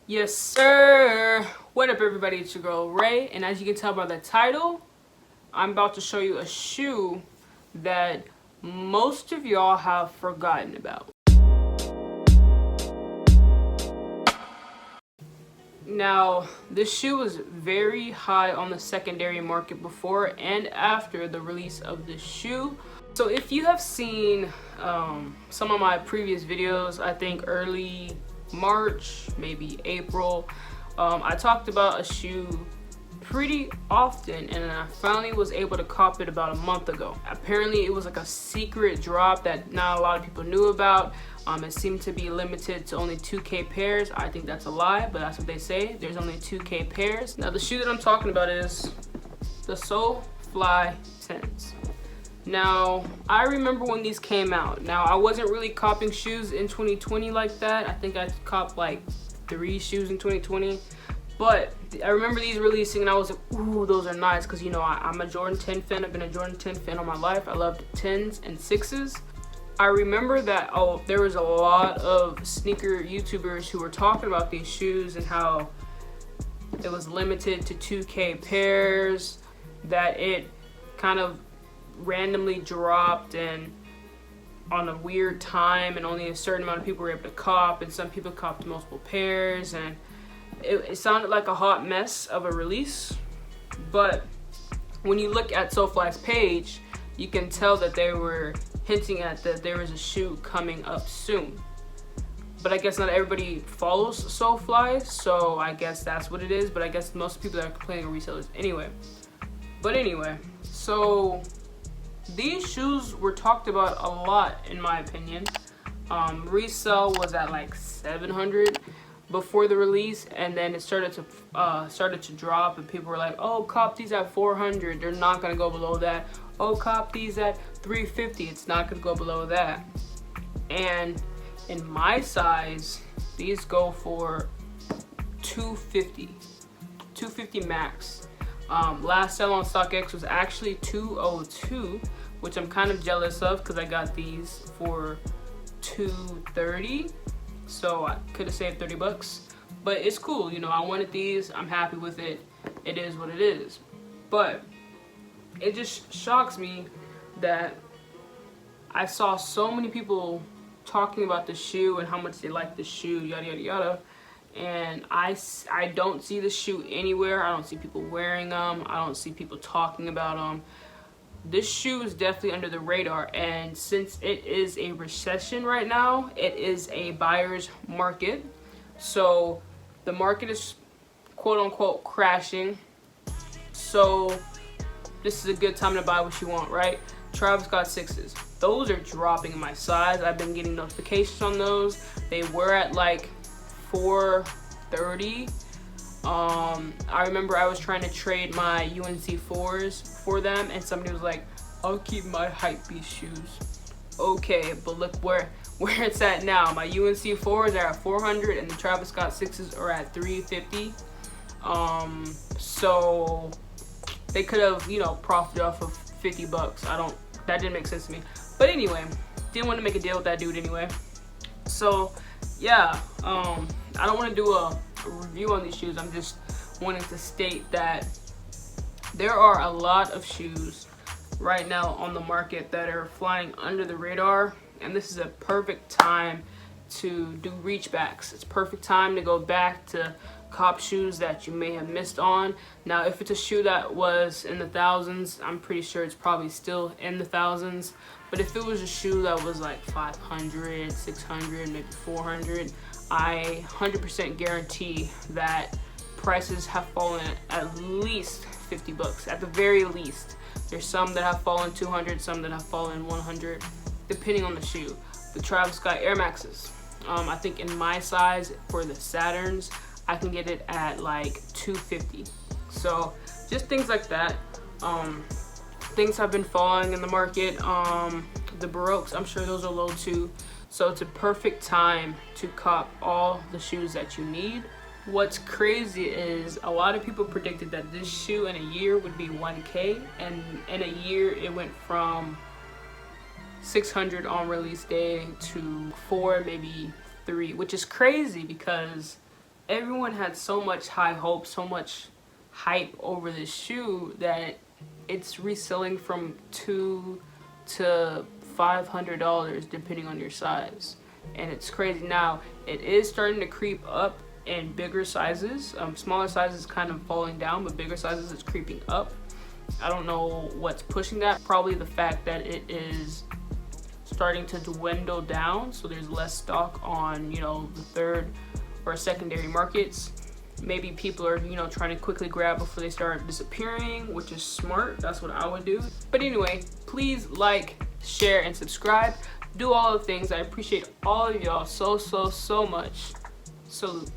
Yes, sir. What up, everybody? It's your girl Ray, and as you can tell by the title, I'm about to show you a shoe that most of y'all have forgotten about. Now, this shoe was very high on the secondary market before and after the release of this shoe. So if you have seen some of my previous videos, I think early March, maybe April, I talked about a shoe pretty often, and I finally was able to cop it about a month ago. Apparently it was like a secret drop that not a lot of people knew about. It seemed to be limited to only 2K pairs. I think that's a lie, but that's what they say. There's only 2K pairs. Now the shoe that I'm talking about is the Solefly 10s. Now, I remember when these came out. Now, I wasn't really copping shoes in 2020 like that. I think I copped like 3 shoes in 2020. But I remember these releasing and I was like, ooh, those are nice. Because, you know, I'm a Jordan 10 fan. I've been a Jordan 10 fan all my life. I loved 10s and 6s. I remember that, there was a lot of sneaker YouTubers who were talking about these shoes and how it was limited to 2K pairs, that it kind of randomly dropped and on a weird time and only a certain amount of people were able to cop, and some people copped multiple pairs, and it sounded like a hot mess of a release. But when you look at Solefly's page, you can tell that they were hinting at that there was a shoe coming up soon. But I guess not everybody follows Solefly, so I guess that's what it is. But I guess most people that are complaining are resellers anyway. But anyway, so these shoes were talked about a lot in my opinion. Resale was at like 700 before the release, and then it started to drop, and people were like, oh, cop these at 400, they're not gonna go below that. Oh, cop these at 350, it's not gonna go below that. And in my size, these go for 250 max. Last sale on StockX was actually 202, which I'm kind of jealous of because I got these for 230, so I could have saved 30 bucks. But it's cool, you know, I wanted these, I'm happy with it. It is what it is. But it just shocks me that I saw so many people talking about the shoe and how much they like the shoe, yada yada yada, and I don't see the shoe anywhere. I don't see people wearing them. I don't see people talking about them. This shoe is definitely under the radar, and since it is a recession right now, it is a buyer's market. So the market is quote unquote crashing. So this is a good time to buy what you want, right? Travis Scott 6s. Those are dropping in my size. I've been getting notifications on those. They were at like 430. I remember I was trying to trade my UNC 4s for them, and somebody was like, I'll keep my hypebeast shoes. Okay, but look where it's at now. My UNC 4s are at 400 and the Travis Scott 6s are at 350. So they could have, you know, profited off of 50 bucks. That didn't make sense to me. But anyway, didn't want to make a deal with that dude anyway. So yeah, I don't want to do a review on these shoes. I'm just wanting to state that there are a lot of shoes right now on the market that are flying under the radar, and this is a perfect time to do reach backs. It's perfect time to go back to cop shoes that you may have missed on. Now, if it's a shoe that was in the thousands, I'm pretty sure it's probably still in the thousands. But if it was a shoe that was like 500, 600, maybe 400, I 100% guarantee that prices have fallen at least 50 bucks, at the very least. There's some that have fallen 200, some that have fallen 100, depending on the shoe. The Travis Scott Air Maxes, I think in my size for the Saturns, I can get it at like 250. So just things like that. Things have been falling in the market. The Baroques, I'm sure those are low too. So it's a perfect time to cop all the shoes that you need. What's crazy is a lot of people predicted that this shoe in a year would be 1K, and in a year it went from 600 on release day to 4, maybe 3, which is crazy because everyone had so much high hope, so much hype over this shoe that it's reselling from $200 to $500 depending on your size, and it's crazy. Now it is starting to creep up in bigger sizes. Smaller sizes kind of falling down, but bigger sizes is creeping up. I don't know what's pushing that. Probably the fact that it is starting to dwindle down, so there's less stock on, you know, the third or secondary markets. Maybe people are, you know, trying to quickly grab before they start disappearing, which is smart. That's what I would do. But anyway, please like, share, and subscribe. Do all the things. I appreciate all of y'all so much. Salute.